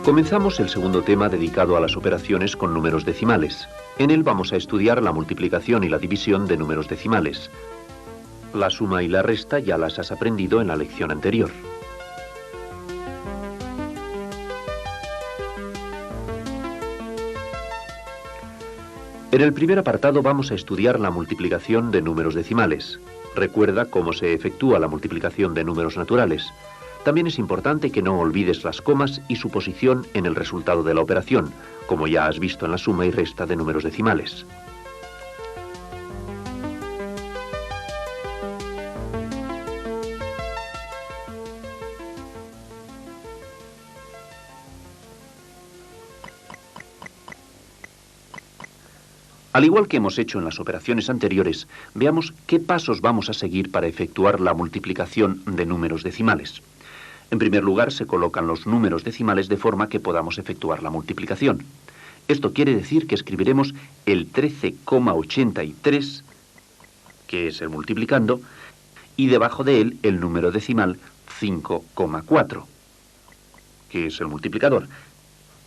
Comenzamos el segundo tema dedicado a las operaciones con números decimales. En él vamos a estudiar la multiplicación y la división de números decimales. La suma y la resta ya las has aprendido en la lección anterior. En el primer apartado vamos a estudiar la multiplicación de números decimales. Recuerda cómo se efectúa la multiplicación de números naturales. También es importante que no olvides las comas y su posición en el resultado de la operación, como ya has visto en la suma y resta de números decimales. Al igual que hemos hecho en las operaciones anteriores, veamos qué pasos vamos a seguir para efectuar la multiplicación de números decimales. En primer lugar, se colocan los números decimales de forma que podamos efectuar la multiplicación. Esto quiere decir que escribiremos el 13,83, que es el multiplicando, y debajo de él el número decimal 5,4, que es el multiplicador,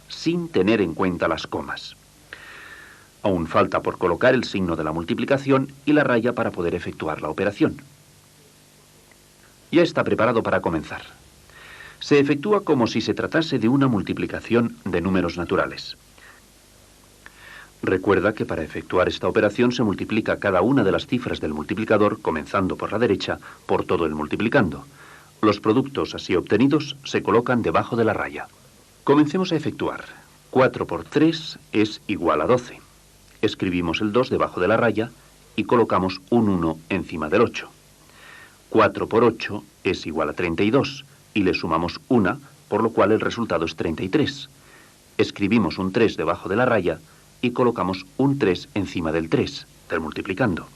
sin tener en cuenta las comas. Aún falta por colocar el signo de la multiplicación y la raya para poder efectuar la operación. Ya está preparado para comenzar. Se efectúa como si se tratase de una multiplicación de números naturales. Recuerda que para efectuar esta operación se multiplica cada una de las cifras del multiplicador, comenzando por la derecha, por todo el multiplicando. Los productos así obtenidos se colocan debajo de la raya. Comencemos a efectuar. 4 por 3 es igual a 12. Escribimos el 2 debajo de la raya y colocamos un 1 encima del 8. 4 por 8 es igual a 32. Y le sumamos 1, por lo cual el resultado es 33. Escribimos un 3 debajo de la raya y colocamos un 3 encima del 3, del multiplicando.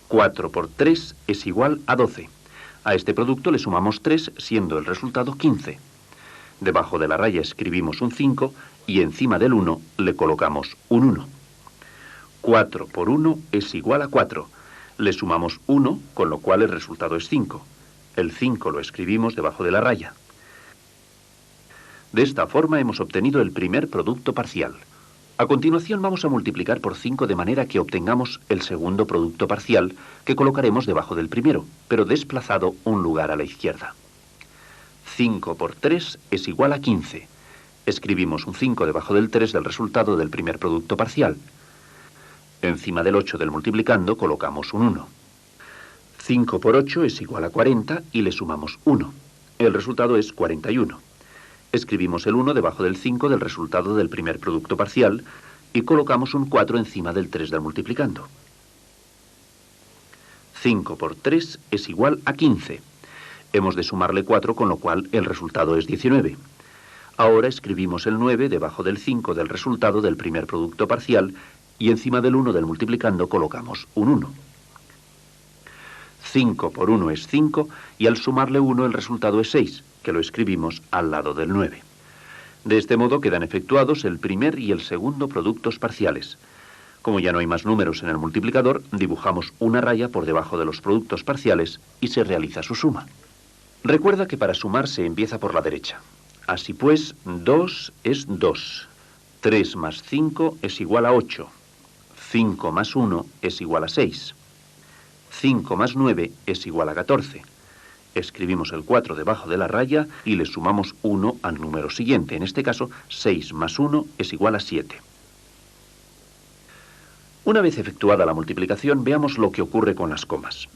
4 por 3 es igual a 12. A este producto le sumamos 3, siendo el resultado 15. Debajo de la raya escribimos un 5 y encima del 1 le colocamos un 1. 4 por 1 es igual a 4. Le sumamos 1, con lo cual el resultado es 5. El 5 lo escribimos debajo de la raya. De esta forma hemos obtenido el primer producto parcial. A continuación vamos a multiplicar por 5 de manera que obtengamos el segundo producto parcial, que colocaremos debajo del primero, pero desplazado un lugar a la izquierda. 5 por 3 es igual a 15. Escribimos un 5 debajo del 3 del resultado del primer producto parcial. Encima del 8 del multiplicando colocamos un 1. 5 por 8 es igual a 40 y le sumamos 1. El resultado es 41. Escribimos el 1 debajo del 5 del resultado del primer producto parcial y colocamos un 4 encima del 3 del multiplicando. 5 por 3 es igual a 15. Hemos de sumarle 4, con lo cual el resultado es 19. Ahora escribimos el 9 debajo del 5 del resultado del primer producto parcial y encima del 1 del multiplicando colocamos un 1. 5 por 1 es 5 y al sumarle 1 el resultado es 6, que lo escribimos al lado del 9. De este modo quedan efectuados el primer y el segundo productos parciales. Como ya no hay más números en el multiplicador, dibujamos una raya por debajo de los productos parciales y se realiza su suma. Recuerda que para sumar se empieza por la derecha. Así pues, 2 es 2. 3 más 5 es igual a 8. 5 más 1 es igual a 6. 5 más 9 es igual a 14. Escribimos el 4 debajo de la raya y le sumamos 1 al número siguiente. En este caso, 6 más 1 es igual a 7. Una vez efectuada la multiplicación, veamos lo que ocurre con las comas.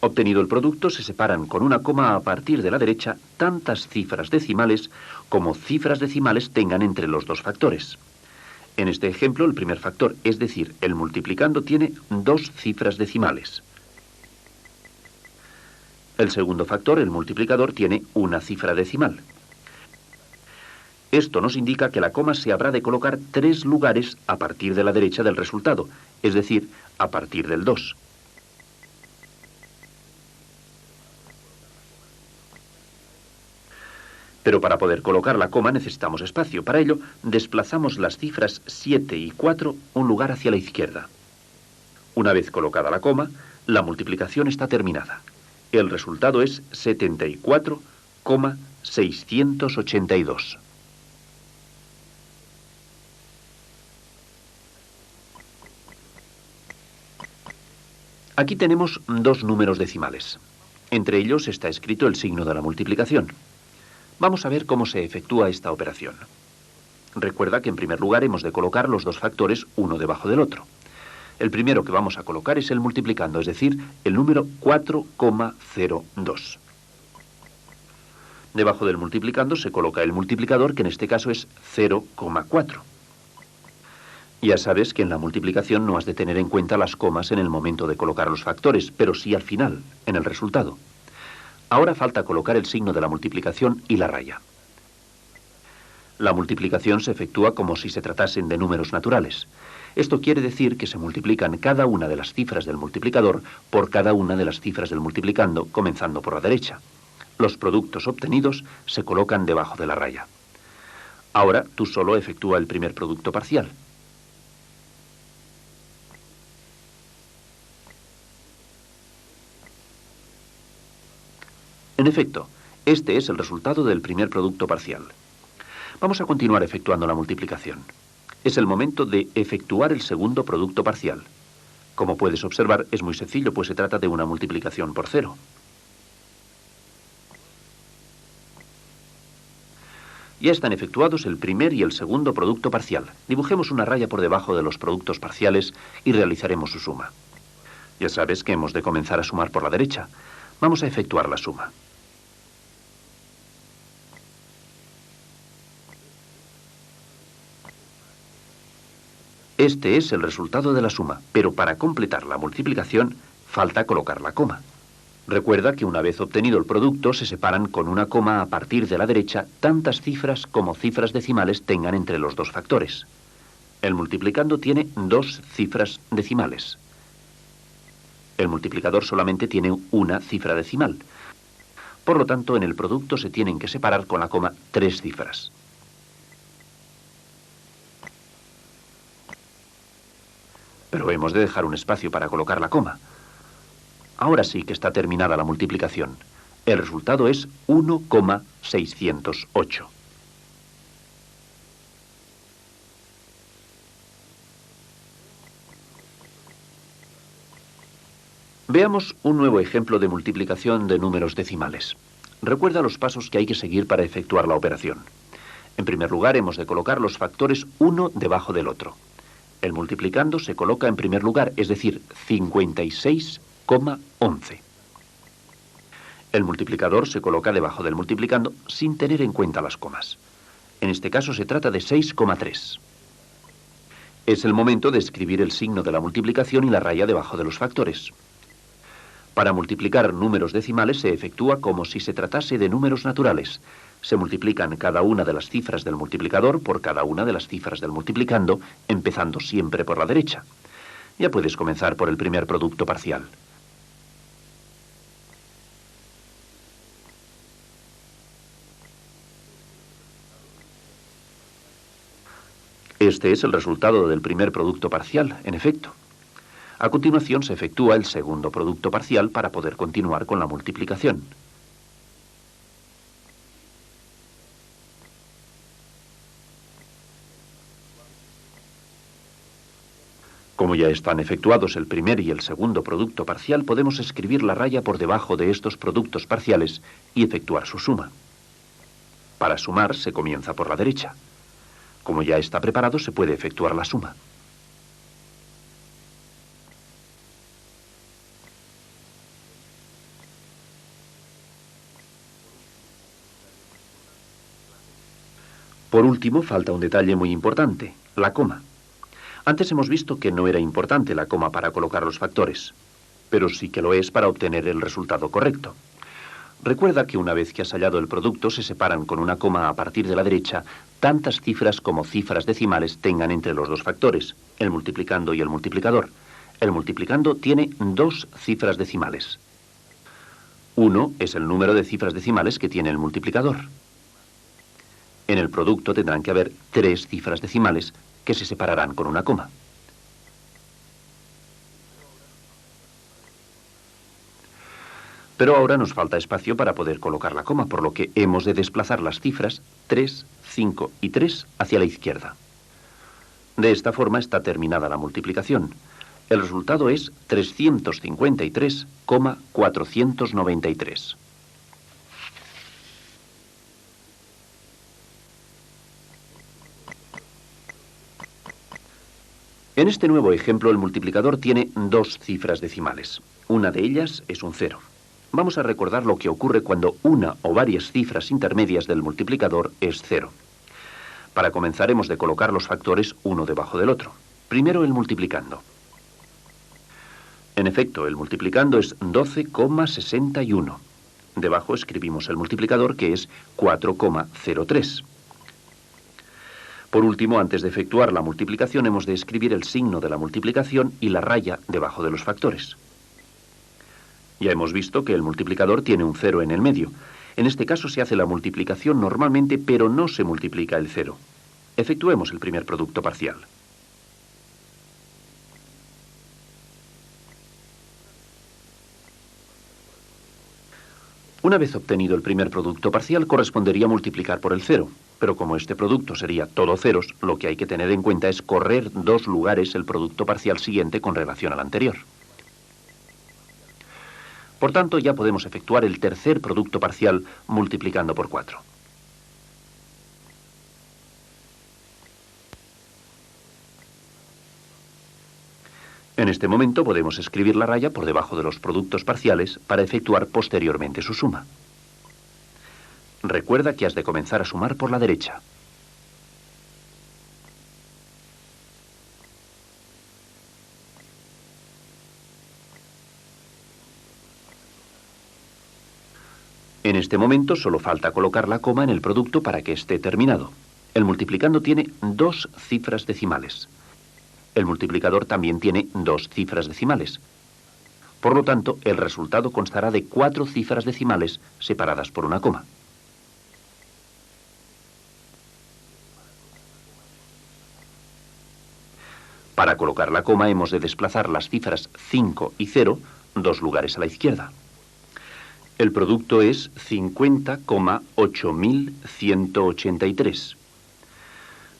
Obtenido el producto, se separan con una coma a partir de la derecha tantas cifras decimales como cifras decimales tengan entre los dos factores. En este ejemplo, el primer factor, es decir, el multiplicando, tiene 2 cifras decimales. El segundo factor, el multiplicador, tiene una cifra decimal. Esto nos indica que la coma se habrá de colocar 3 lugares a partir de la derecha del resultado, es decir, a partir del 2. Pero para poder colocar la coma necesitamos espacio. Para ello, desplazamos las cifras 7 y 4 un lugar hacia la izquierda. Una vez colocada la coma, la multiplicación está terminada. El resultado es 74,682. Aquí tenemos dos números decimales. Entre ellos está escrito el signo de la multiplicación. Vamos a ver cómo se efectúa esta operación. Recuerda que en primer lugar hemos de colocar los dos factores uno debajo del otro. El primero que vamos a colocar es el multiplicando, es decir, el número 4,02. Debajo del multiplicando se coloca el multiplicador, que en este caso es 0,4. Ya sabes que en la multiplicación no has de tener en cuenta las comas en el momento de colocar los factores, pero sí al final, en el resultado. Ahora falta colocar el signo de la multiplicación y la raya. La multiplicación se efectúa como si se tratasen de números naturales. Esto quiere decir que se multiplican cada una de las cifras del multiplicador por cada una de las cifras del multiplicando, comenzando por la derecha. Los productos obtenidos se colocan debajo de la raya. Ahora tú solo efectúa el primer producto parcial. En efecto, este es el resultado del primer producto parcial. Vamos a continuar efectuando la multiplicación. Es el momento de efectuar el segundo producto parcial. Como puedes observar, es muy sencillo, pues se trata de una multiplicación por 0. Ya están efectuados el primer y el segundo producto parcial. Dibujemos una raya por debajo de los productos parciales y realizaremos su suma. Ya sabes que hemos de comenzar a sumar por la derecha. Vamos a efectuar la suma. Este es el resultado de la suma, pero para completar la multiplicación falta colocar la coma. Recuerda que una vez obtenido el producto se separan con una coma a partir de la derecha tantas cifras como cifras decimales tengan entre los dos factores. El multiplicando tiene dos cifras decimales. El multiplicador solamente tiene una cifra decimal. Por lo tanto, en el producto se tienen que separar con la coma tres cifras. Pero hemos de dejar un espacio para colocar la coma. Ahora sí que está terminada la multiplicación. El resultado es 1,608. Veamos un nuevo ejemplo de multiplicación de números decimales. Recuerda los pasos que hay que seguir para efectuar la operación. En primer lugar, hemos de colocar los factores uno debajo del otro. El multiplicando se coloca en primer lugar, es decir, 56,11. El multiplicador se coloca debajo del multiplicando sin tener en cuenta las comas. En este caso se trata de 6,3. Es el momento de escribir el signo de la multiplicación y la raya debajo de los factores. Para multiplicar números decimales se efectúa como si se tratase de números naturales. Se multiplican cada una de las cifras del multiplicador por cada una de las cifras del multiplicando, empezando siempre por la derecha. Ya puedes comenzar por el primer producto parcial. Este es el resultado del primer producto parcial, en efecto. A continuación se efectúa el segundo producto parcial para poder continuar con la multiplicación. Como ya están efectuados el primer y el segundo producto parcial, podemos escribir la raya por debajo de estos productos parciales y efectuar su suma. Para sumar se comienza por la derecha. Como ya está preparado, se puede efectuar la suma. Por último, falta un detalle muy importante, la coma. Antes hemos visto que no era importante la coma para colocar los factores, pero sí que lo es para obtener el resultado correcto. Recuerda que una vez que has hallado el producto se separan con una coma a partir de la derecha tantas cifras como cifras decimales tengan entre los dos factores, el multiplicando y el multiplicador. El multiplicando tiene dos cifras decimales. 1 es el número de cifras decimales que tiene el multiplicador. En el producto tendrán que haber tres cifras decimales que se separarán con una coma. Pero ahora nos falta espacio para poder colocar la coma, por lo que hemos de desplazar las cifras 3, 5 y 3 hacia la izquierda. De esta forma está terminada la multiplicación. El resultado es 353,493. En este nuevo ejemplo, el multiplicador tiene dos cifras decimales. Una de ellas es un 0. Vamos a recordar lo que ocurre cuando una o varias cifras intermedias del multiplicador es 0. Para comenzar, hemos de colocar los factores uno debajo del otro. Primero el multiplicando. En efecto, el multiplicando es 12,61. Debajo escribimos el multiplicador, que es 4,03. Por último, antes de efectuar la multiplicación, hemos de escribir el signo de la multiplicación y la raya debajo de los factores. Ya hemos visto que el multiplicador tiene un 0 en el medio. En este caso se hace la multiplicación normalmente, pero no se multiplica el 0. Efectuemos el primer producto parcial. Una vez obtenido el primer producto parcial, correspondería multiplicar por el 0. Pero como este producto sería todo ceros, lo que hay que tener en cuenta es correr 2 lugares el producto parcial siguiente con relación al anterior. Por tanto, ya podemos efectuar el tercer producto parcial multiplicando por 4. En este momento podemos escribir la raya por debajo de los productos parciales para efectuar posteriormente su suma. Recuerda que has de comenzar a sumar por la derecha. En este momento solo falta colocar la coma en el producto para que esté terminado. El multiplicando tiene 2 cifras decimales. El multiplicador también tiene 2 cifras decimales. Por lo tanto, el resultado constará de 4 cifras decimales separadas por una coma. Para colocar la coma hemos de desplazar las cifras 5 y 0 2 lugares a la izquierda. El producto es 50,8183.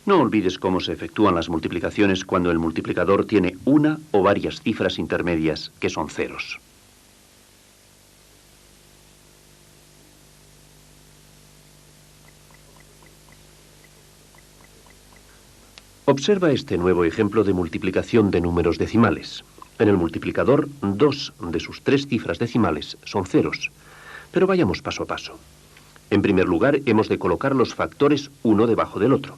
No olvides cómo se efectúan las multiplicaciones cuando el multiplicador tiene una o varias cifras intermedias que son ceros. Observa este nuevo ejemplo de multiplicación de números decimales. En el multiplicador, 2 de sus 3 cifras decimales son ceros. Pero vayamos paso a paso. En primer lugar, hemos de colocar los factores uno debajo del otro.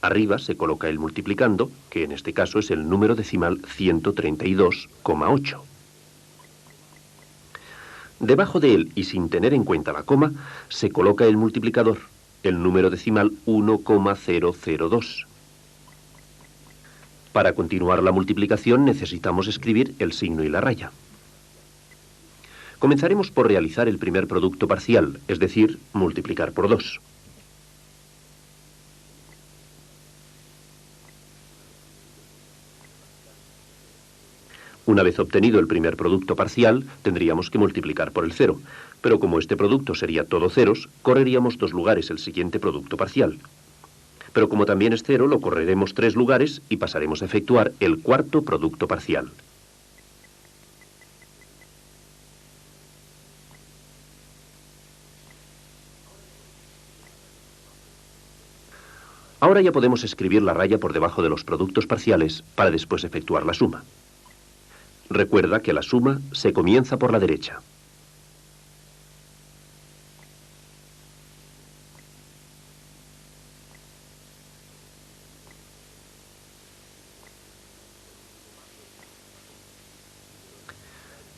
Arriba se coloca el multiplicando, que en este caso es el número decimal 132,8. Debajo de él, y sin tener en cuenta la coma, se coloca el multiplicador, el número decimal 1,002. Para continuar la multiplicación necesitamos escribir el signo y la raya. Comenzaremos por realizar el primer producto parcial, es decir, multiplicar por 2. Una vez obtenido el primer producto parcial, tendríamos que multiplicar por el 0, pero como este producto sería todo ceros, correríamos 2 lugares el siguiente producto parcial. Pero como también es 0, lo correremos 3 lugares y pasaremos a efectuar el cuarto producto parcial. Ahora ya podemos escribir la raya por debajo de los productos parciales para después efectuar la suma. Recuerda que la suma se comienza por la derecha.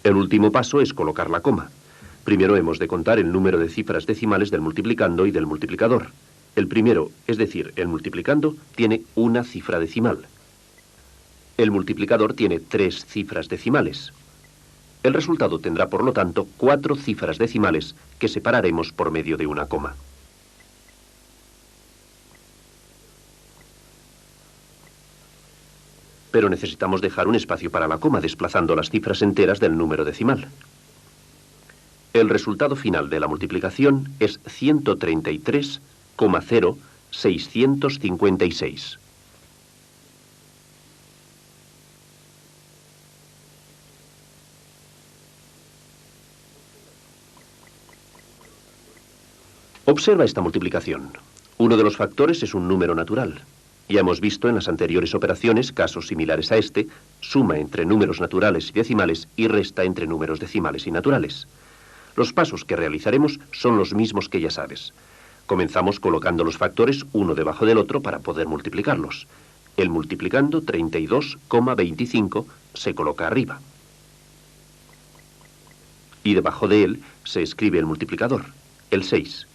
El último paso es colocar la coma. Primero hemos de contar el número de cifras decimales del multiplicando y del multiplicador. El primero, es decir, el multiplicando, tiene una cifra decimal. El multiplicador tiene 3 cifras decimales. El resultado tendrá, por lo tanto, 4 cifras decimales que separaremos por medio de una coma. Pero necesitamos dejar un espacio para la coma, desplazando las cifras enteras del número decimal. El resultado final de la multiplicación es 133,0656. Observa esta multiplicación. Uno de los factores es un número natural. Ya hemos visto en las anteriores operaciones casos similares a este: suma entre números naturales y decimales y resta entre números decimales y naturales. Los pasos que realizaremos son los mismos que ya sabes. Comenzamos colocando los factores uno debajo del otro para poder multiplicarlos. El multiplicando 32,25 se coloca arriba. Y debajo de él se escribe el multiplicador, el 6.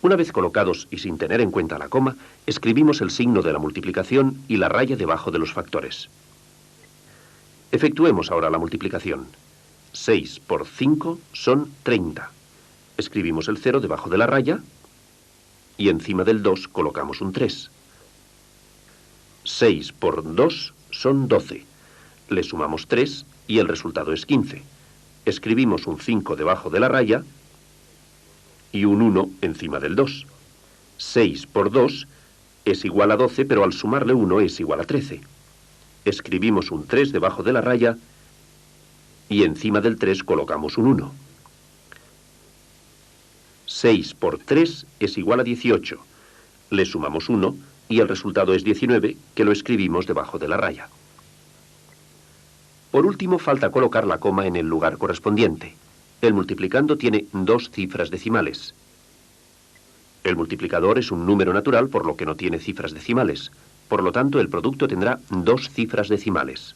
Una vez colocados y sin tener en cuenta la coma, escribimos el signo de la multiplicación y la raya debajo de los factores. Efectuemos ahora la multiplicación. 6 por 5 son 30. Escribimos el 0 debajo de la raya y encima del 2 colocamos un 3. 6 por 2 son 12. Le sumamos 3 y el resultado es 15. Escribimos un 5 debajo de la raya y un 1 encima del 2. 6 por 2 es igual a 12, pero al sumarle 1 es igual a 13. Escribimos un 3 debajo de la raya y encima del 3 colocamos un 1. 6 por 3 es igual a 18. Le sumamos 1 y el resultado es 19, que lo escribimos debajo de la raya. Por último, falta colocar la coma en el lugar correspondiente. El multiplicando tiene 2 cifras decimales. El multiplicador es un número natural, por lo que no tiene cifras decimales. Por lo tanto, el producto tendrá 2 cifras decimales.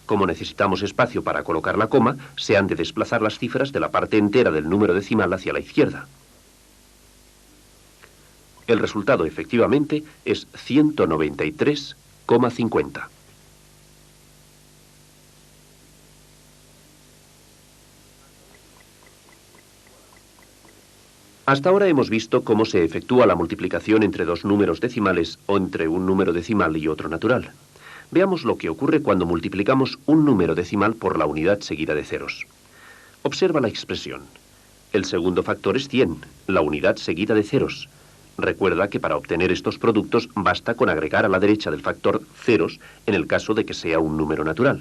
Como necesitamos espacio para colocar la coma, se han de desplazar las cifras de la parte entera del número decimal hacia la izquierda. El resultado, efectivamente, es 193,50. Hasta ahora hemos visto cómo se efectúa la multiplicación entre dos números decimales o entre un número decimal y otro natural. Veamos lo que ocurre cuando multiplicamos un número decimal por la unidad seguida de ceros. Observa la expresión. El segundo factor es 100, la unidad seguida de ceros. Recuerda que para obtener estos productos basta con agregar a la derecha del factor ceros en el caso de que sea un número natural.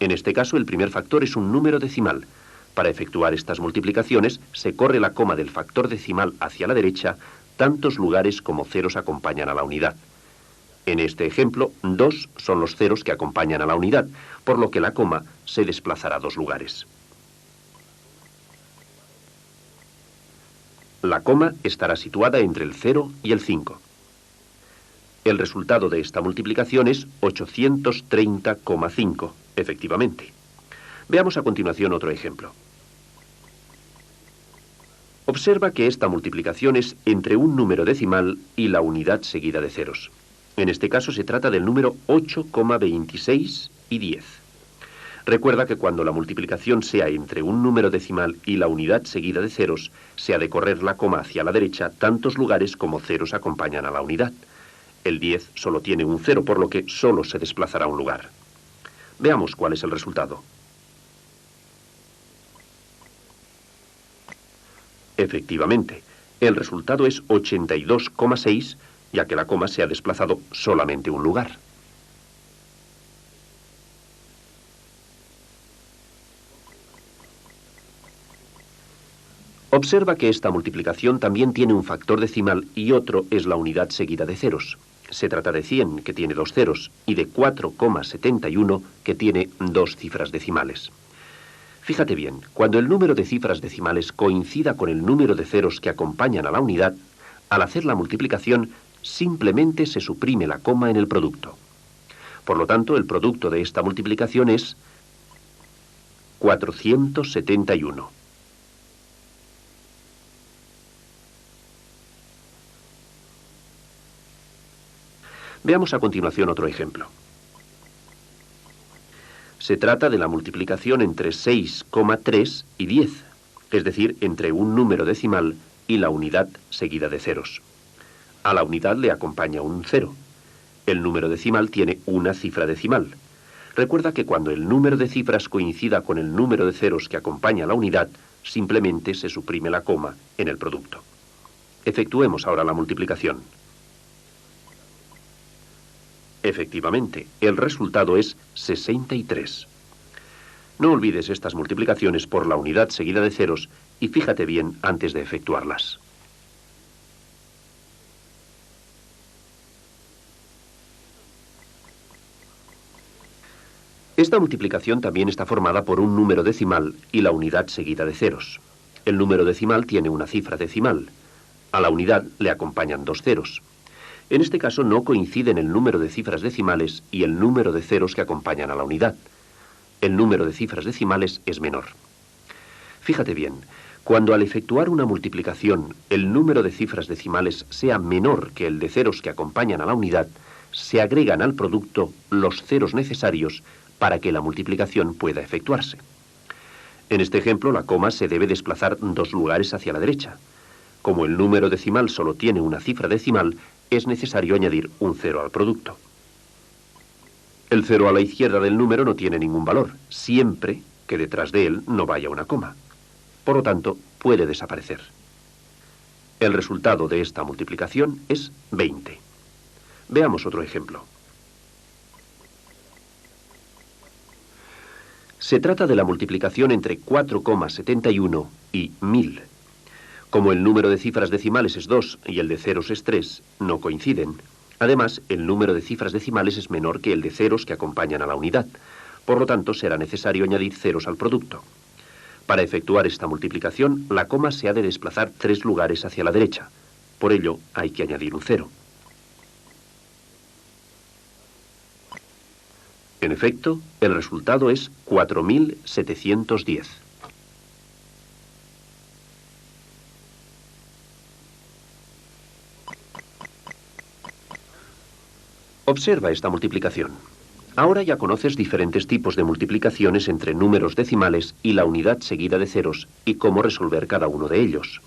En este caso, el primer factor es un número decimal. Para efectuar estas multiplicaciones, se corre la coma del factor decimal hacia la derecha tantos lugares como ceros acompañan a la unidad. En este ejemplo, 2 son los ceros que acompañan a la unidad, por lo que la coma se desplazará 2 lugares. La coma estará situada entre el 0 y el 5. El resultado de esta multiplicación es 830,5, efectivamente. Veamos a continuación otro ejemplo. Observa que esta multiplicación es entre un número decimal y la unidad seguida de ceros. En este caso se trata del número 8,26 y 10. Recuerda que cuando la multiplicación sea entre un número decimal y la unidad seguida de ceros, se ha de correr la coma hacia la derecha tantos lugares como ceros acompañan a la unidad. El 10 solo tiene un 0, por lo que solo se desplazará un lugar. Veamos cuál es el resultado. Efectivamente, el resultado es 82,6, ya que la coma se ha desplazado solamente un lugar. Observa que esta multiplicación también tiene un factor decimal y otro es la unidad seguida de ceros. Se trata de 100, que tiene 2 ceros, y de 4,71, que tiene 2 cifras decimales. Fíjate bien, cuando el número de cifras decimales coincida con el número de ceros que acompañan a la unidad, al hacer la multiplicación, simplemente se suprime la coma en el producto. Por lo tanto, el producto de esta multiplicación es 471. Veamos a continuación otro ejemplo. Se trata de la multiplicación entre 6,3 y 10, es decir, entre un número decimal y la unidad seguida de ceros. A la unidad le acompaña un 0. El número decimal tiene una cifra decimal. Recuerda que cuando el número de cifras coincida con el número de ceros que acompaña a la unidad, simplemente se suprime la coma en el producto. Efectuemos ahora la multiplicación. Efectivamente, el resultado es 63. No olvides estas multiplicaciones por la unidad seguida de ceros y fíjate bien antes de efectuarlas. Esta multiplicación también está formada por un número decimal y la unidad seguida de ceros. El número decimal tiene una cifra decimal. A la unidad le acompañan dos ceros. En este caso no coinciden el número de cifras decimales y el número de ceros que acompañan a la unidad. El número de cifras decimales es menor. Fíjate bien, cuando al efectuar una multiplicación el número de cifras decimales sea menor que el de ceros que acompañan a la unidad, se agregan al producto los ceros necesarios para que la multiplicación pueda efectuarse. En este ejemplo, la coma se debe desplazar 2 lugares hacia la derecha. Como el número decimal solo tiene una cifra decimal, es necesario añadir un cero al producto. El cero a la izquierda del número no tiene ningún valor, siempre que detrás de él no vaya una coma. Por lo tanto, puede desaparecer. El resultado de esta multiplicación es 20. Veamos otro ejemplo. Se trata de la multiplicación entre 4,71 y 1000. Como el número de cifras decimales es 2 y el de ceros es 3, no coinciden. Además, el número de cifras decimales es menor que el de ceros que acompañan a la unidad. Por lo tanto, será necesario añadir ceros al producto. Para efectuar esta multiplicación, la coma se ha de desplazar 3 lugares hacia la derecha. Por ello, hay que añadir un cero. En efecto, el resultado es 4710. Observa esta multiplicación. Ahora ya conoces diferentes tipos de multiplicaciones entre números decimales y la unidad seguida de ceros y cómo resolver cada uno de ellos.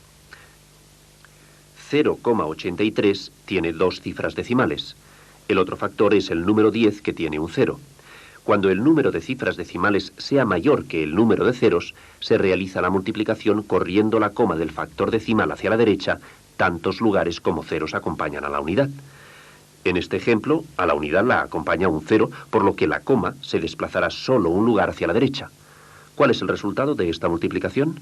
0,83 tiene 2 cifras decimales. El otro factor es el número 10, que tiene un 0. Cuando el número de cifras decimales sea mayor que el número de ceros, se realiza la multiplicación corriendo la coma del factor decimal hacia la derecha, tantos lugares como ceros acompañan a la unidad. En este ejemplo, a la unidad la acompaña un 0, por lo que la coma se desplazará solo un lugar hacia la derecha. ¿Cuál es el resultado de esta multiplicación?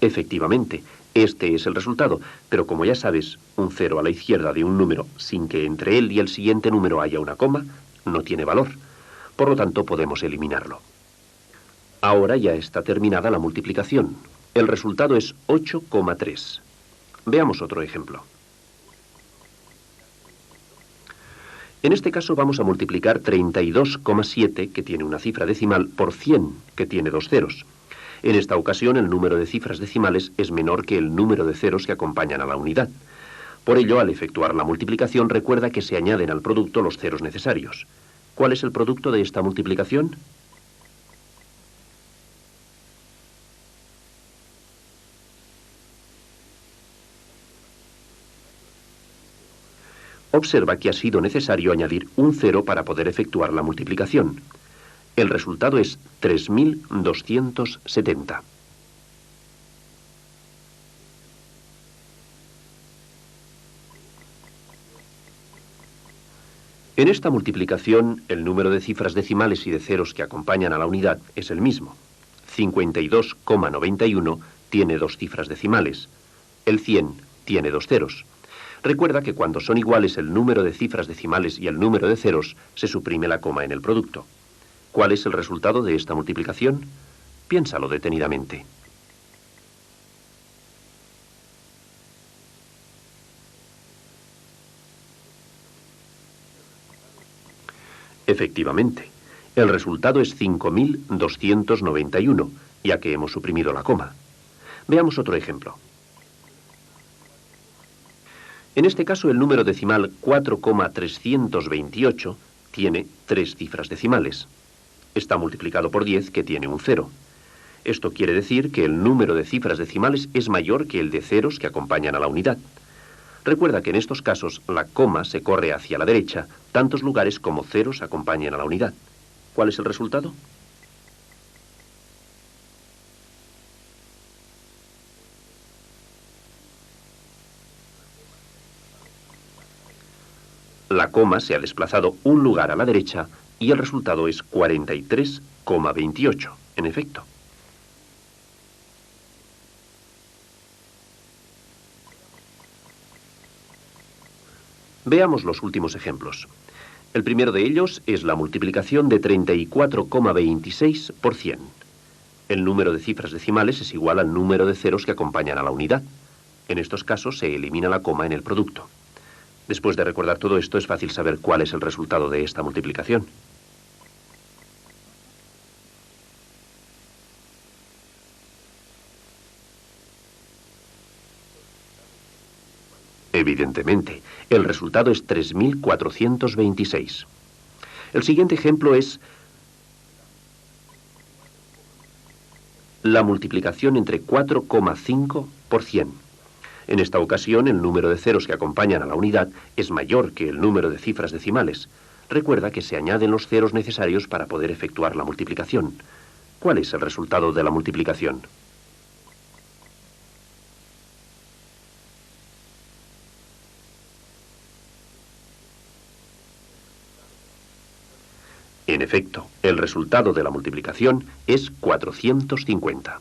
Efectivamente, este es el resultado, pero como ya sabes, un 0 a la izquierda de un número sin que entre él y el siguiente número haya una coma, no tiene valor. Por lo tanto, podemos eliminarlo. Ahora ya está terminada la multiplicación. El resultado es 8,3. Veamos otro ejemplo. En este caso vamos a multiplicar 32,7, que tiene una cifra decimal, por 100, que tiene 2 ceros. En esta ocasión el número de cifras decimales es menor que el número de ceros que acompañan a la unidad. Por ello, al efectuar la multiplicación, recuerda que se añaden al producto los ceros necesarios. ¿Cuál es el producto de esta multiplicación? Observa que ha sido necesario añadir un 0 para poder efectuar la multiplicación. El resultado es 3270. En esta multiplicación, el número de cifras decimales y de ceros que acompañan a la unidad es el mismo. 52,91 tiene 2 cifras decimales. El 100 tiene 2 ceros. Recuerda que cuando son iguales el número de cifras decimales y el número de ceros, se suprime la coma en el producto. ¿Cuál es el resultado de esta multiplicación? Piénsalo detenidamente. Efectivamente, el resultado es 5291, ya que hemos suprimido la coma. Veamos otro ejemplo. En este caso, el número decimal 4,328 tiene 3 cifras decimales. Está multiplicado por 10, que tiene un 0. Esto quiere decir que el número de cifras decimales es mayor que el de ceros que acompañan a la unidad. Recuerda que en estos casos la coma se corre hacia la derecha, tantos lugares como ceros acompañan a la unidad. ¿Cuál es el resultado? La coma se ha desplazado un lugar a la derecha y el resultado es 43,28, en efecto. Veamos los últimos ejemplos. El primero de ellos es la multiplicación de 34,26 por 100. El número de cifras decimales es igual al número de ceros que acompañan a la unidad. En estos casos se elimina la coma en el producto. Después de recordar todo esto, es fácil saber cuál es el resultado de esta multiplicación. Evidentemente, el resultado es 3.426. El siguiente ejemplo es la multiplicación entre 4,5 por 100. En esta ocasión, el número de ceros que acompañan a la unidad es mayor que el número de cifras decimales. Recuerda que se añaden los ceros necesarios para poder efectuar la multiplicación. ¿Cuál es el resultado de la multiplicación? En efecto, el resultado de la multiplicación es 450.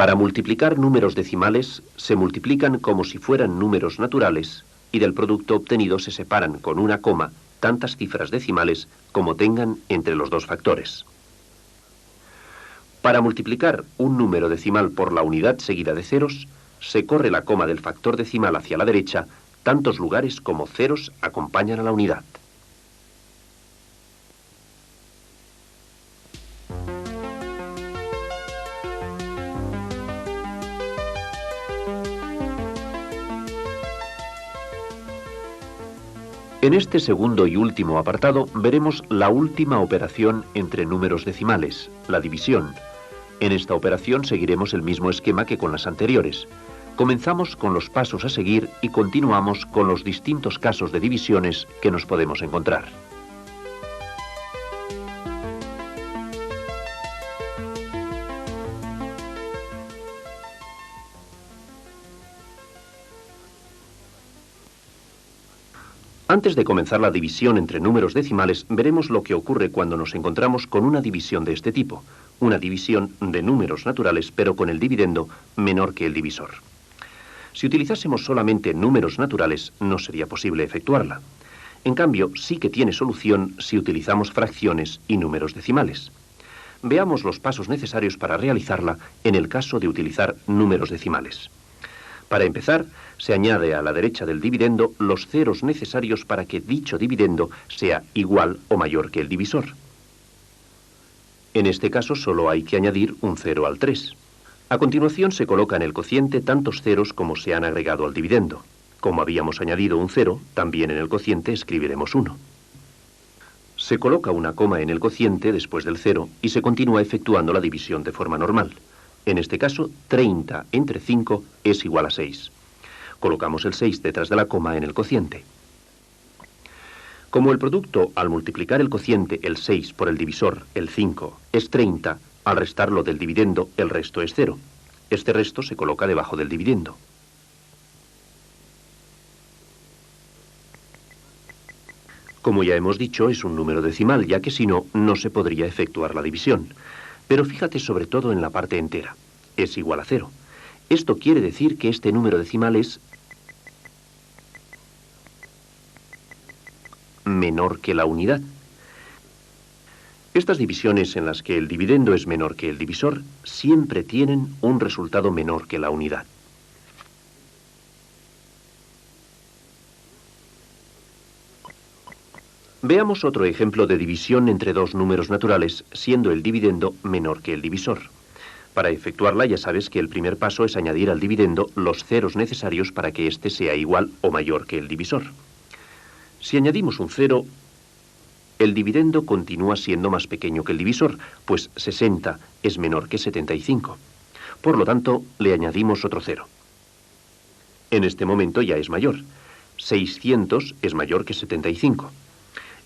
Para multiplicar números decimales, se multiplican como si fueran números naturales y del producto obtenido se separan con una coma tantas cifras decimales como tengan entre los dos factores. Para multiplicar un número decimal por la unidad seguida de ceros, se corre la coma del factor decimal hacia la derecha tantos lugares como ceros acompañan a la unidad. En este segundo y último apartado veremos la última operación entre números decimales, la división. En esta operación seguiremos el mismo esquema que con las anteriores. Comenzamos con los pasos a seguir y continuamos con los distintos casos de divisiones que nos podemos encontrar. Antes de comenzar la división entre números decimales, veremos lo que ocurre cuando nos encontramos con una división de este tipo, una división de números naturales, pero con el dividendo menor que el divisor. Si utilizásemos solamente números naturales, no sería posible efectuarla. En cambio, sí que tiene solución si utilizamos fracciones y números decimales. Veamos los pasos necesarios para realizarla en el caso de utilizar números decimales. Para empezar, se añade a la derecha del dividendo los ceros necesarios para que dicho dividendo sea igual o mayor que el divisor. En este caso solo hay que añadir un 0 al 3. A continuación se coloca en el cociente tantos ceros como se han agregado al dividendo. Como habíamos añadido un 0, también en el cociente escribiremos 1. Se coloca una coma en el cociente después del 0 y se continúa efectuando la división de forma normal. En este caso, 30 entre 5 es igual a 6. Colocamos el 6 detrás de la coma en el cociente. Como el producto, al multiplicar el cociente, el 6, por el divisor, el 5, es 30, al restarlo del dividendo, el resto es 0. Este resto se coloca debajo del dividendo. Como ya hemos dicho, es un número decimal, ya que si no, no se podría efectuar la división. Pero fíjate sobre todo en la parte entera. Es igual a 0. Esto quiere decir que este número decimal es menor que la unidad. Estas divisiones en las que el dividendo es menor que el divisor siempre tienen un resultado menor que la unidad. Veamos otro ejemplo de división entre dos números naturales, siendo el dividendo menor que el divisor. Para efectuarla ya sabes que el primer paso es añadir al dividendo los ceros necesarios para que éste sea igual o mayor que el divisor. Si añadimos un 0, el dividendo continúa siendo más pequeño que el divisor, pues 60 es menor que 75. Por lo tanto, le añadimos otro 0. En este momento ya es mayor. 600 es mayor que 75.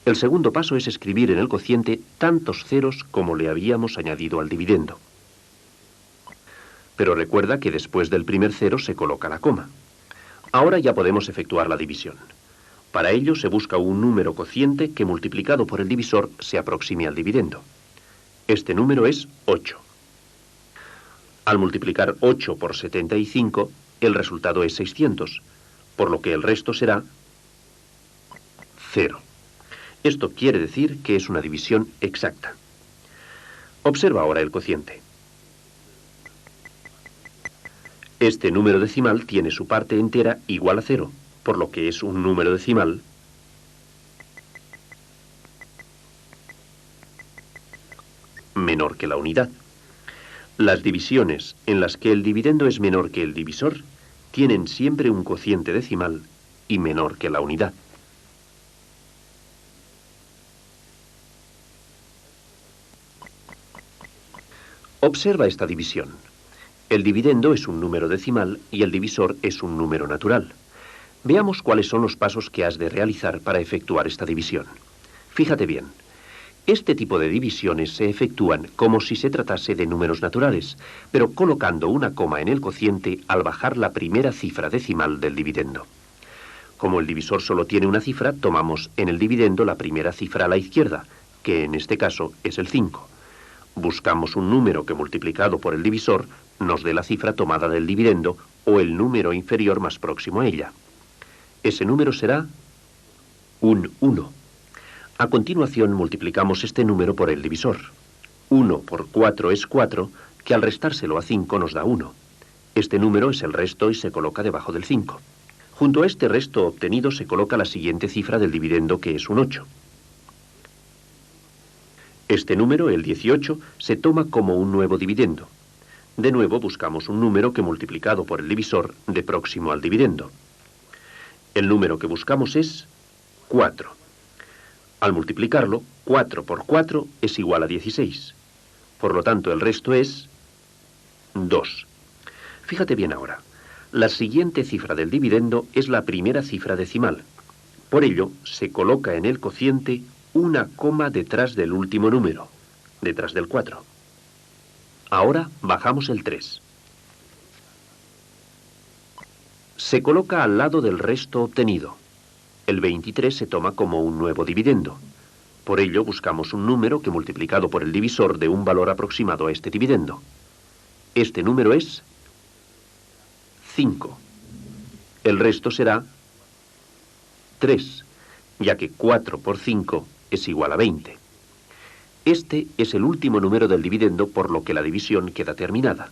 El segundo paso es escribir en el cociente tantos ceros como le habíamos añadido al dividendo. Pero recuerda que después del primer cero se coloca la coma. Ahora ya podemos efectuar la división. Para ello se busca un número cociente que multiplicado por el divisor se aproxime al dividendo. Este número es 8. Al multiplicar 8 por 75, el resultado es 600, por lo que el resto será 0. Esto quiere decir que es una división exacta. Observa ahora el cociente. Este número decimal tiene su parte entera igual a 0, por lo que es un número decimal menor que la unidad. Las divisiones en las que el dividendo es menor que el divisor tienen siempre un cociente decimal y menor que la unidad. Observa esta división. El dividendo es un número decimal y el divisor es un número natural. Veamos cuáles son los pasos que has de realizar para efectuar esta división. Fíjate bien. Este tipo de divisiones se efectúan como si se tratase de números naturales, pero colocando una coma en el cociente al bajar la primera cifra decimal del dividendo. Como el divisor solo tiene una cifra, tomamos en el dividendo la primera cifra a la izquierda, que en este caso es el 5. Buscamos un número que multiplicado por el divisor nos dé la cifra tomada del dividendo o el número inferior más próximo a ella. Ese número será un 1. A continuación multiplicamos este número por el divisor. 1 por 4 es 4, que al restárselo a 5 nos da 1. Este número es el resto y se coloca debajo del 5. Junto a este resto obtenido se coloca la siguiente cifra del dividendo, que es un 8. Este número, el 18, se toma como un nuevo dividendo. De nuevo buscamos un número que multiplicado por el divisor dé próximo al dividendo. El número que buscamos es 4. Al multiplicarlo, 4 por 4 es igual a 16. Por lo tanto, el resto es 2. Fíjate bien ahora. La siguiente cifra del dividendo es la primera cifra decimal. Por ello, se coloca en el cociente una coma detrás del último número, detrás del 4. Ahora bajamos el 3. Se coloca al lado del resto obtenido. El 23 se toma como un nuevo dividendo. Por ello buscamos un número que multiplicado por el divisor dé un valor aproximado a este dividendo. Este número es 5. El resto será 3, ya que 4 por 5 es igual a 20. Este es el último número del dividendo, por lo que la división queda terminada.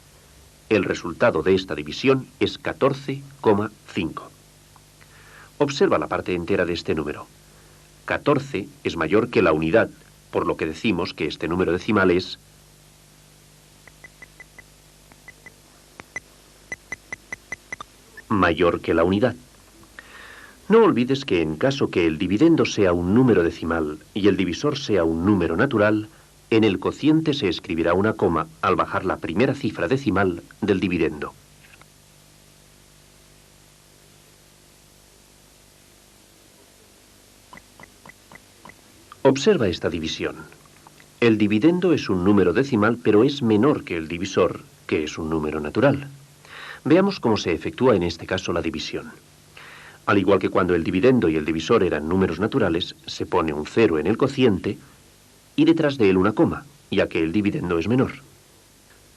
El resultado de esta división es 14,5. Observa la parte entera de este número. 14 es mayor que la unidad, por lo que decimos que este número decimal es mayor que la unidad. No olvides que en caso que el dividendo sea un número decimal y el divisor sea un número natural, en el cociente se escribirá una coma al bajar la primera cifra decimal del dividendo. Observa esta división. El dividendo es un número decimal, pero es menor que el divisor, que es un número natural. Veamos cómo se efectúa en este caso la división. Al igual que cuando el dividendo y el divisor eran números naturales, se pone un 0 en el cociente y detrás de él una coma, ya que el dividendo es menor.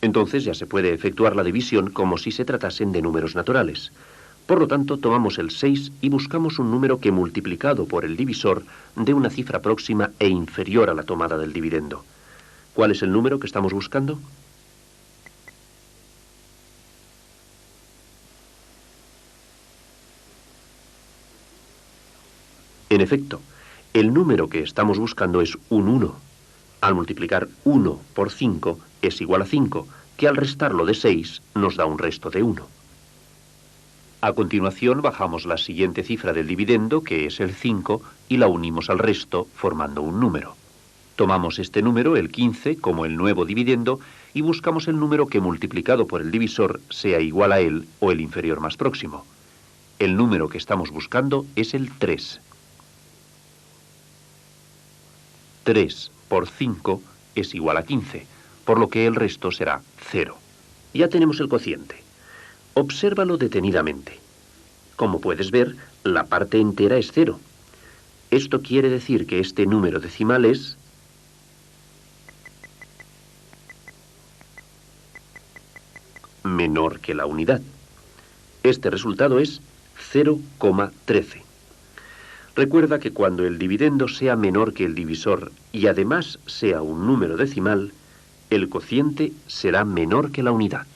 Entonces ya se puede efectuar la división como si se tratasen de números naturales. Por lo tanto, tomamos el 6 y buscamos un número que multiplicado por el divisor dé una cifra próxima e inferior a la tomada del dividendo. ¿Cuál es el número que estamos buscando? En efecto, el número que estamos buscando es un 1. Al multiplicar 1 por 5 es igual a 5, que al restarlo de 6 nos da un resto de 1. A continuación bajamos la siguiente cifra del dividendo, que es el 5, y la unimos al resto formando un número. Tomamos este número, el 15, como el nuevo dividendo y buscamos el número que multiplicado por el divisor sea igual a él o el inferior más próximo. El número que estamos buscando es el 3. 3 por 5 es igual a 15, por lo que el resto será 0. Ya tenemos el cociente. Obsérvalo detenidamente. Como puedes ver, la parte entera es 0. Esto quiere decir que este número decimal es menor que la unidad. Este resultado es 0,13. Recuerda que cuando el dividendo sea menor que el divisor y además sea un número decimal, el cociente será menor que la unidad.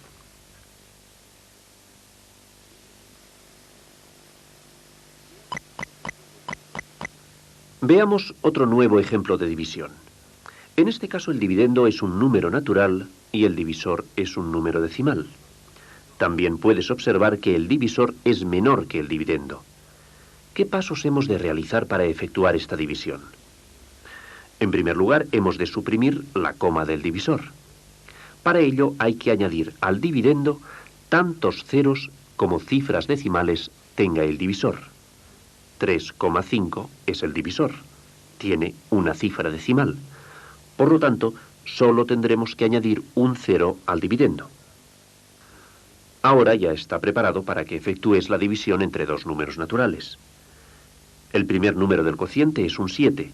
Veamos otro nuevo ejemplo de división. En este caso el dividendo es un número natural y el divisor es un número decimal. También puedes observar que el divisor es menor que el dividendo. ¿Qué pasos hemos de realizar para efectuar esta división? En primer lugar, hemos de suprimir la coma del divisor. Para ello hay que añadir al dividendo tantos ceros como cifras decimales tenga el divisor. 3,5 es el divisor. Tiene una cifra decimal. Por lo tanto, solo tendremos que añadir un 0 al dividendo. Ahora ya está preparado para que efectúes la división entre dos números naturales. El primer número del cociente es un 7,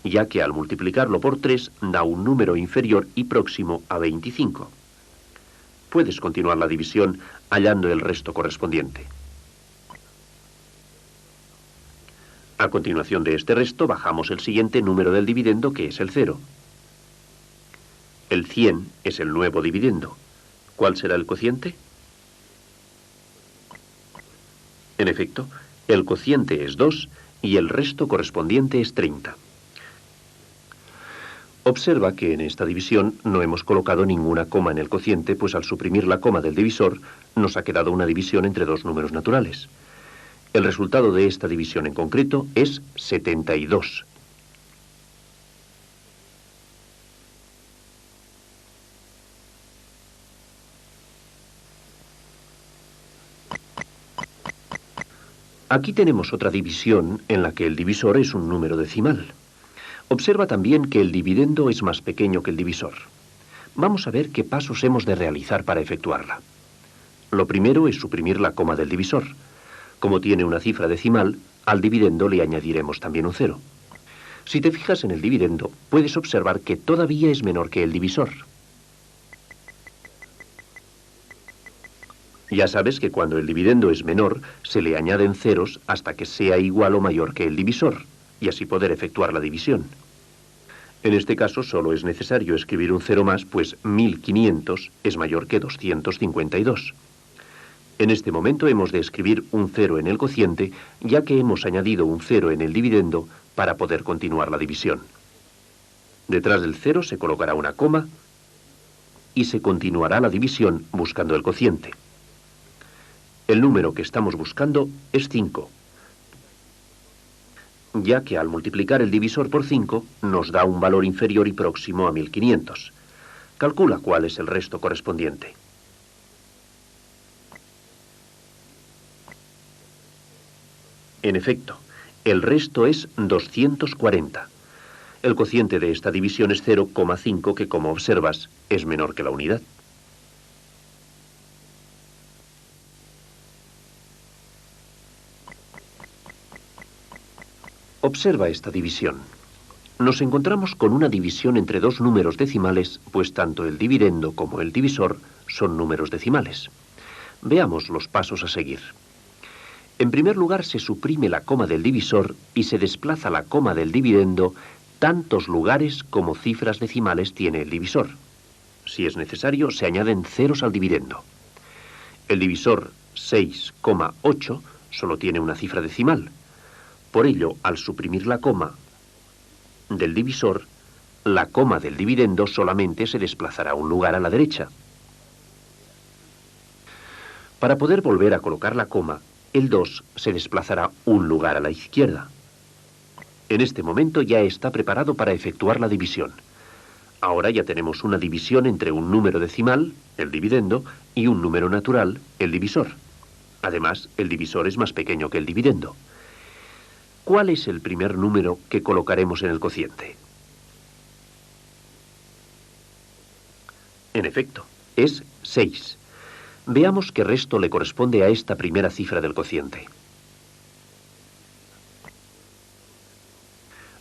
ya que al multiplicarlo por 3 da un número inferior y próximo a 25. Puedes continuar la división hallando el resto correspondiente. A continuación de este resto bajamos el siguiente número del dividendo, que es el 0. El 100 es el nuevo dividendo. ¿Cuál será el cociente? En efecto, el cociente es 2 y el resto correspondiente es 30. Observa que en esta división no hemos colocado ninguna coma en el cociente, pues al suprimir la coma del divisor nos ha quedado una división entre dos números naturales. El resultado de esta división en concreto es 72. Aquí tenemos otra división en la que el divisor es un número decimal. Observa también que el dividendo es más pequeño que el divisor. Vamos a ver qué pasos hemos de realizar para efectuarla. Lo primero es suprimir la coma del divisor. Como tiene una cifra decimal, al dividendo le añadiremos también un 0. Si te fijas en el dividendo, puedes observar que todavía es menor que el divisor. Ya sabes que cuando el dividendo es menor, se le añaden ceros hasta que sea igual o mayor que el divisor, y así poder efectuar la división. En este caso solo es necesario escribir un 0 más, pues 1500 es mayor que 252. En este momento hemos de escribir un 0 en el cociente, ya que hemos añadido un 0 en el dividendo para poder continuar la división. Detrás del 0 se colocará una coma y se continuará la división buscando el cociente. El número que estamos buscando es 5, ya que al multiplicar el divisor por 5 nos da un valor inferior y próximo a 1500. Calcula cuál es el resto correspondiente. En efecto, el resto es 240. El cociente de esta división es 0,5, que como observas es menor que la unidad. Observa esta división. Nos encontramos con una división entre dos números decimales, pues tanto el dividendo como el divisor son números decimales. Veamos los pasos a seguir. En primer lugar, se suprime la coma del divisor y se desplaza la coma del dividendo tantos lugares como cifras decimales tiene el divisor. Si es necesario, se añaden ceros al dividendo. El divisor 6,8 solo tiene una cifra decimal. Por ello, al suprimir la coma del divisor, la coma del dividendo solamente se desplazará un lugar a la derecha. Para poder volver a colocar la coma, el 2 se desplazará un lugar a la izquierda. En este momento ya está preparado para efectuar la división. Ahora ya tenemos una división entre un número decimal, el dividendo, y un número natural, el divisor. Además, el divisor es más pequeño que el dividendo. ¿Cuál es el primer número que colocaremos en el cociente? En efecto, es 6. Veamos qué resto le corresponde a esta primera cifra del cociente.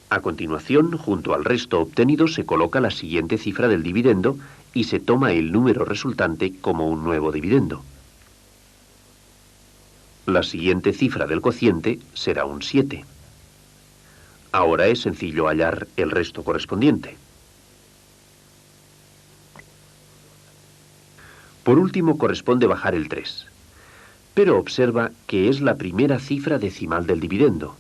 A continuación, junto al resto obtenido, se coloca la siguiente cifra del dividendo y se toma el número resultante como un nuevo dividendo. La siguiente cifra del cociente será un 7. Ahora es sencillo hallar el resto correspondiente. Por último, corresponde bajar el 3. Pero observa que es la primera cifra decimal del dividendo.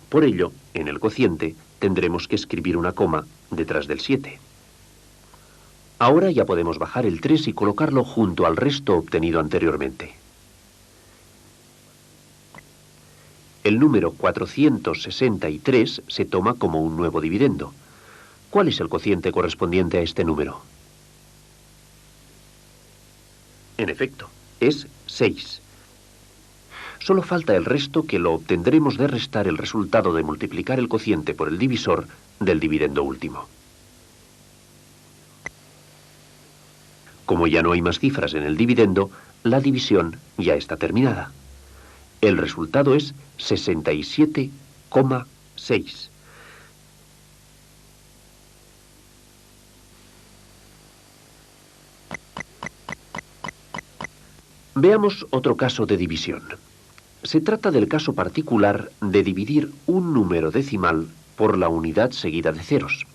Por ello, en el cociente tendremos que escribir una coma detrás del 7. Ahora ya podemos bajar el 3 y colocarlo junto al resto obtenido anteriormente. El número 463 se toma como un nuevo dividendo. ¿Cuál es el cociente correspondiente a este número? En efecto, es 6. Solo falta el resto, que lo obtendremos de restar el resultado de multiplicar el cociente por el divisor del dividendo último. Como ya no hay más cifras en el dividendo, la división ya está terminada. El resultado es 67,6. Veamos otro caso de división. Se trata del caso particular de dividir un número decimal por la unidad seguida de ceros.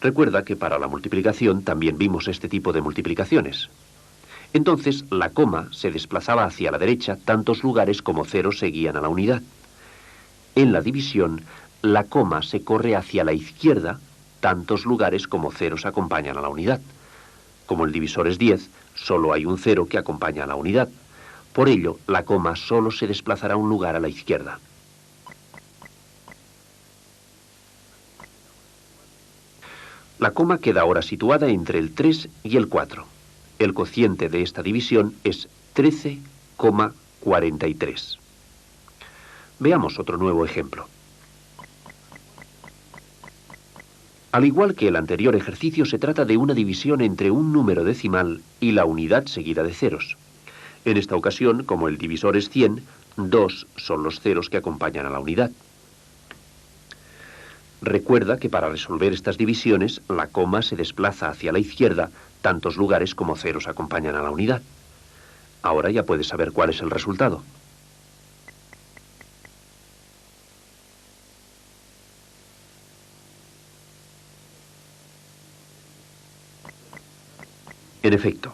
Recuerda que para la multiplicación también vimos este tipo de multiplicaciones. Entonces, la coma se desplazaba hacia la derecha tantos lugares como ceros seguían a la unidad. En la división, la coma se corre hacia la izquierda tantos lugares como ceros acompañan a la unidad. Como el divisor es 10, solo hay un 0 que acompaña a la unidad. Por ello, la coma solo se desplazará un lugar a la izquierda. La coma queda ahora situada entre el 3 y el 4. El cociente de esta división es 13,43. Veamos otro nuevo ejemplo. Al igual que el anterior ejercicio, se trata de una división entre un número decimal y la unidad seguida de ceros. En esta ocasión, como el divisor es 100, 2 son los ceros que acompañan a la unidad. Recuerda que para resolver estas divisiones, la coma se desplaza hacia la izquierda tantos lugares como ceros acompañan a la unidad. Ahora ya puedes saber cuál es el resultado. En efecto,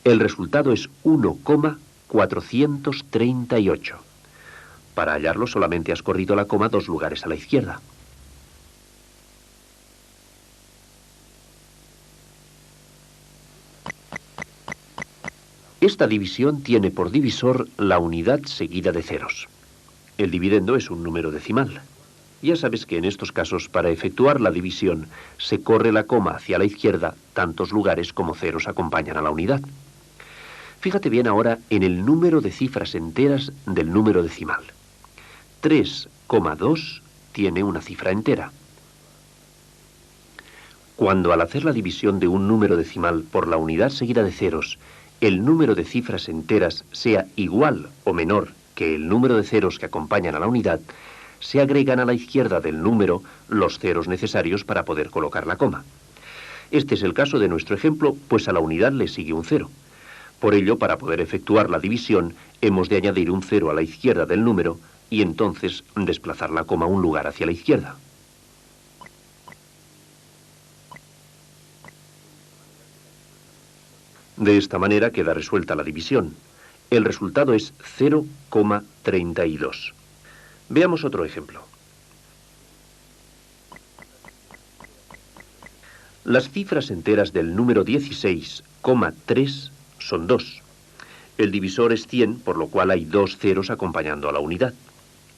el resultado es 1,438. Para hallarlo solamente has corrido la coma 2 lugares a la izquierda. Esta división tiene por divisor la unidad seguida de ceros. El dividendo es un número decimal. Ya sabes que en estos casos, para efectuar la división, se corre la coma hacia la izquierda tantos lugares como ceros acompañan a la unidad. Fíjate bien ahora en el número de cifras enteras del número decimal. 3,2 tiene una cifra entera. Cuando al hacer la división de un número decimal por la unidad seguida de ceros, el número de cifras enteras sea igual o menor que el número de ceros que acompañan a la unidad, se agregan a la izquierda del número los ceros necesarios para poder colocar la coma. Este es el caso de nuestro ejemplo, pues a la unidad le sigue un 0. Por ello, para poder efectuar la división, hemos de añadir un 0 a la izquierda del número y entonces desplazar la coma un lugar hacia la izquierda. De esta manera queda resuelta la división. El resultado es 0,32. Veamos otro ejemplo. Las cifras enteras del número 16,3 son 2. El divisor es 100, por lo cual hay 2 ceros acompañando a la unidad.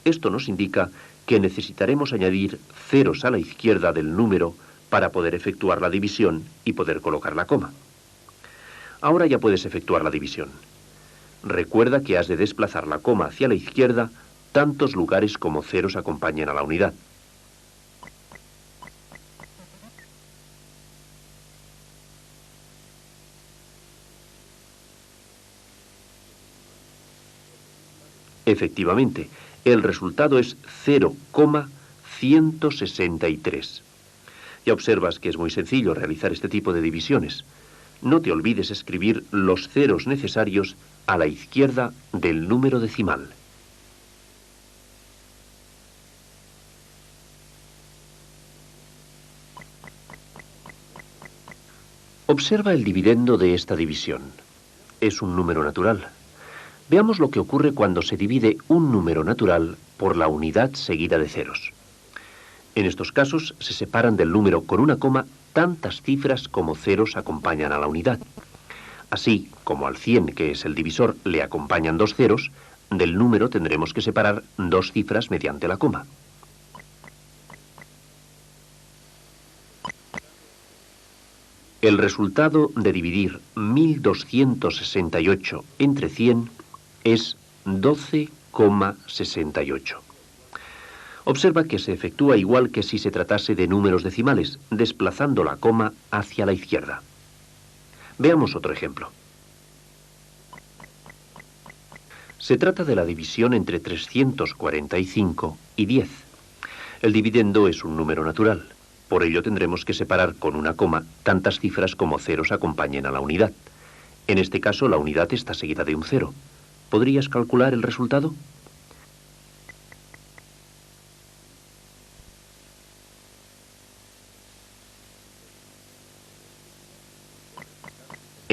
Esto nos indica que necesitaremos añadir ceros a la izquierda del número para poder efectuar la división y poder colocar la coma. Ahora ya puedes efectuar la división. Recuerda que has de desplazar la coma hacia la izquierda tantos lugares como ceros acompañen a la unidad. Efectivamente, el resultado es 0,163. Ya observas que es muy sencillo realizar este tipo de divisiones. No te olvides escribir los ceros necesarios a la izquierda del número decimal. Observa el dividendo de esta división. Es un número natural. Veamos lo que ocurre cuando se divide un número natural por la unidad seguida de ceros. En estos casos se separan del número con una coma tantas cifras como ceros acompañan a la unidad. Así como al 100, que es el divisor, le acompañan dos ceros, del número tendremos que separar dos cifras mediante la coma. El resultado de dividir 1268 entre 100 es 12,68. Observa que se efectúa igual que si se tratase de números decimales, desplazando la coma hacia la izquierda. Veamos otro ejemplo. Se trata de la división entre 345 y 10. El dividendo es un número natural. Por ello tendremos que separar con una coma tantas cifras como ceros acompañen a la unidad. En este caso, la unidad está seguida de un cero. ¿Podrías calcular el resultado?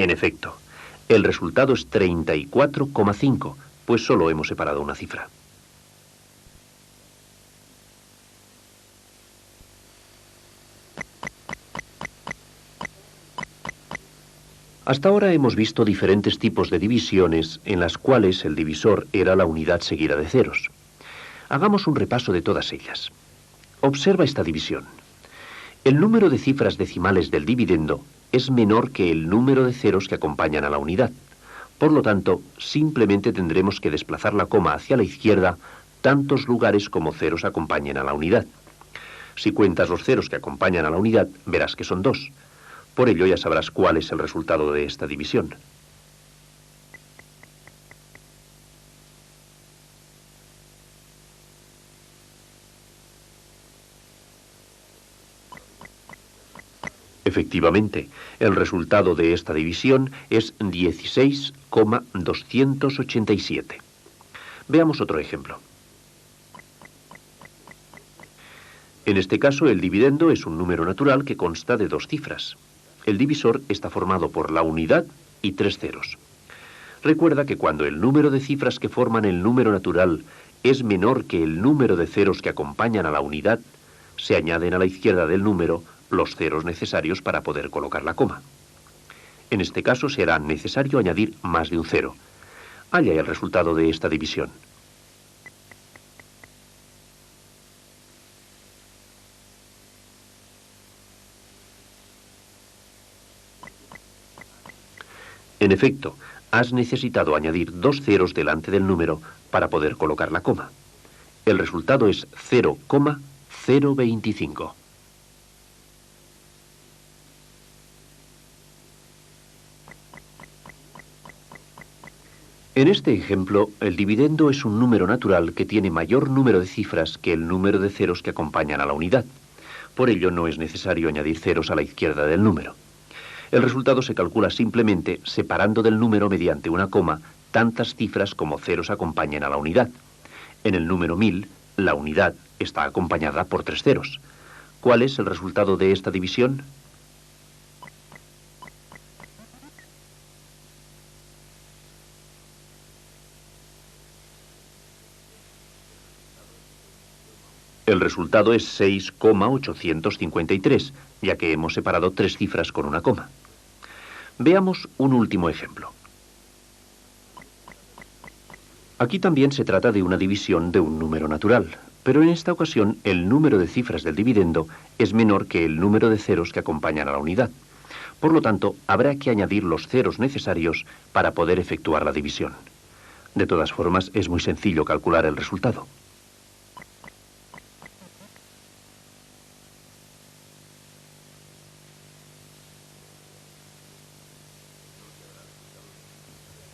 En efecto, el resultado es 34,5, pues solo hemos separado una cifra. Hasta ahora hemos visto diferentes tipos de divisiones en las cuales el divisor era la unidad seguida de ceros. Hagamos un repaso de todas ellas. Observa esta división. El número de cifras decimales del dividendo es menor que el número de ceros que acompañan a la unidad. Por lo tanto, simplemente tendremos que desplazar la coma hacia la izquierda tantos lugares como ceros acompañen a la unidad. Si cuentas los ceros que acompañan a la unidad, verás que son 2. Por ello ya sabrás cuál es el resultado de esta división. Efectivamente, el resultado de esta división es 16,287. Veamos otro ejemplo. En este caso, el dividendo es un número natural que consta de dos cifras. El divisor está formado por la unidad y tres ceros. Recuerda que cuando el número de cifras que forman el número natural es menor que el número de ceros que acompañan a la unidad, se añaden a la izquierda del número los ceros necesarios para poder colocar la coma. En este caso será necesario añadir más de un cero. Halla el resultado de esta división. En efecto, has necesitado añadir dos ceros delante del número para poder colocar la coma. El resultado es 0,025. En este ejemplo, el dividendo es un número natural que tiene mayor número de cifras que el número de ceros que acompañan a la unidad. Por ello, no es necesario añadir ceros a la izquierda del número. El resultado se calcula simplemente separando del número mediante una coma tantas cifras como ceros acompañen a la unidad. En el número 1000, la unidad está acompañada por tres ceros. ¿Cuál es el resultado de esta división? El resultado es 6,853, ya que hemos separado tres cifras con una coma. Veamos un último ejemplo. Aquí también se trata de una división de un número natural. pero en esta ocasión el número de cifras del dividendo es menor que el número de ceros que acompañan a la unidad. Por lo tanto, habrá que añadir los ceros necesarios para poder efectuar la división. De todas formas, es muy sencillo calcular el resultado.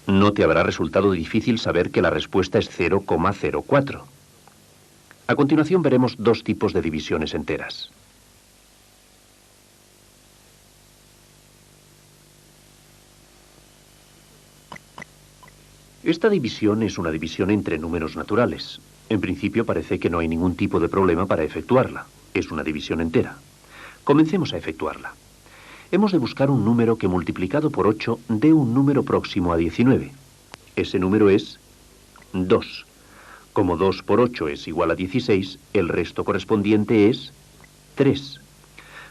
No te habrá resultado difícil saber que la respuesta es 0,04. A continuación veremos dos tipos de divisiones enteras. Esta división es una división entre números naturales. En principio parece que no hay ningún tipo de problema para efectuarla. Es una división entera. Comencemos a efectuarla. Hemos de buscar un número que multiplicado por 8 dé un número próximo a 19. Ese número es 2. Como 2 por 8 es igual a 16, el resto correspondiente es 3.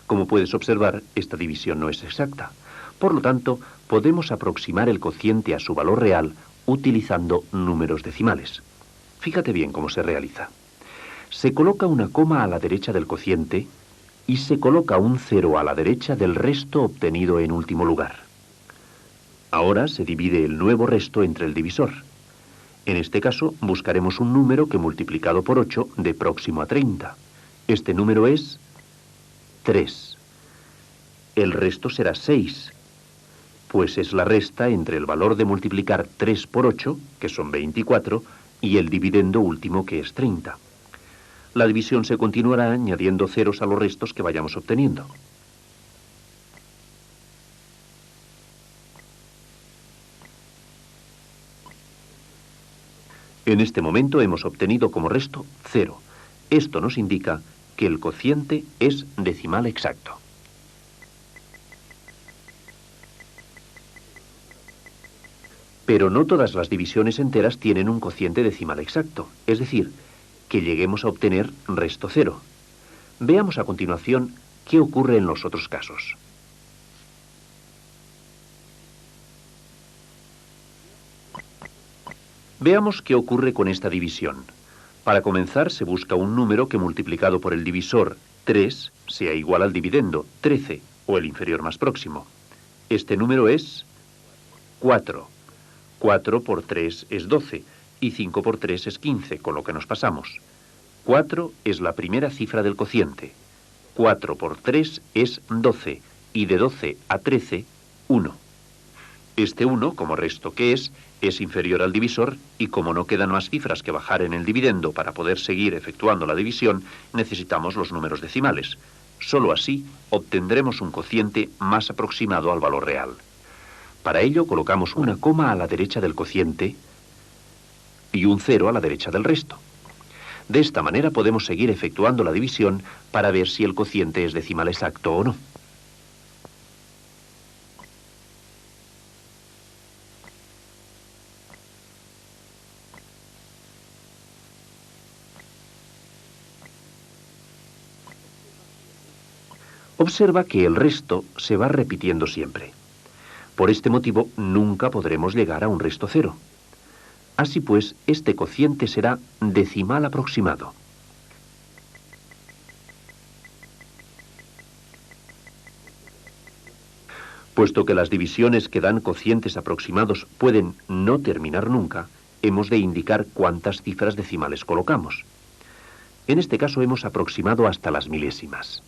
Como puedes observar, esta división no es exacta. Por lo tanto, podemos aproximar el cociente a su valor real utilizando números decimales. Fíjate bien cómo se realiza. Se coloca una coma a la derecha del cociente y se coloca un 0 a la derecha del resto obtenido en último lugar. Ahora se divide el nuevo resto entre el divisor. En este caso, buscaremos un número que multiplicado por 8 dé próximo a 30. Este número es 3. El resto será 6, pues es la resta entre el valor de multiplicar 3 por 8, que son 24, y el dividendo último, que es 30. La división se continuará añadiendo ceros a los restos que vayamos obteniendo. En este momento hemos obtenido como resto 0. Esto nos indica que el cociente es decimal exacto. Pero no todas las divisiones enteras tienen un cociente decimal exacto, es decir, que lleguemos a obtener resto 0. Veamos a continuación qué ocurre en los otros casos. Veamos qué ocurre con esta división. Para comenzar, se busca un número que multiplicado por el divisor 3 sea igual al dividendo 13, o el inferior más próximo. Este número es 4. 4 por 3 es 12, y 5 por 3 es 15, con lo que nos pasamos. 4 es la primera cifra del cociente. 4 por 3 es 12, y de 12 a 13, 1. Este 1, como resto que es inferior al divisor, y como no quedan más cifras que bajar en el dividendo para poder seguir efectuando la división, necesitamos los números decimales. Solo así obtendremos un cociente más aproximado al valor real. Para ello colocamos una coma a la derecha del cociente y un 0 a la derecha del resto. De esta manera podemos seguir efectuando la división para ver si el cociente es decimal exacto o no. Observa que el resto se va repitiendo siempre. Por este motivo, nunca podremos llegar a un resto 0. Así pues, este cociente será decimal aproximado. Puesto que las divisiones que dan cocientes aproximados pueden no terminar nunca, hemos de indicar cuántas cifras decimales colocamos. En este caso hemos aproximado hasta las milésimas.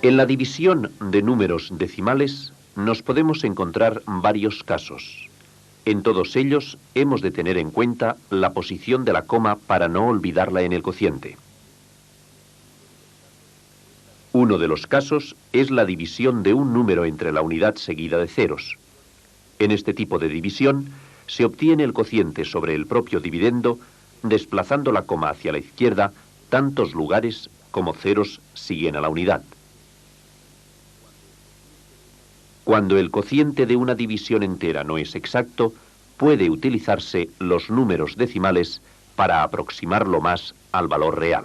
En la división de números decimales nos podemos encontrar varios casos. En todos ellos hemos de tener en cuenta la posición de la coma para no olvidarla en el cociente. Uno de los casos es la división de un número entre la unidad seguida de ceros. En este tipo de división se obtiene el cociente sobre el propio dividendo desplazando la coma hacia la izquierda tantos lugares como ceros siguen a la unidad. Cuando el cociente de una división entera no es exacto, puede utilizarse los números decimales para aproximarlo más al valor real.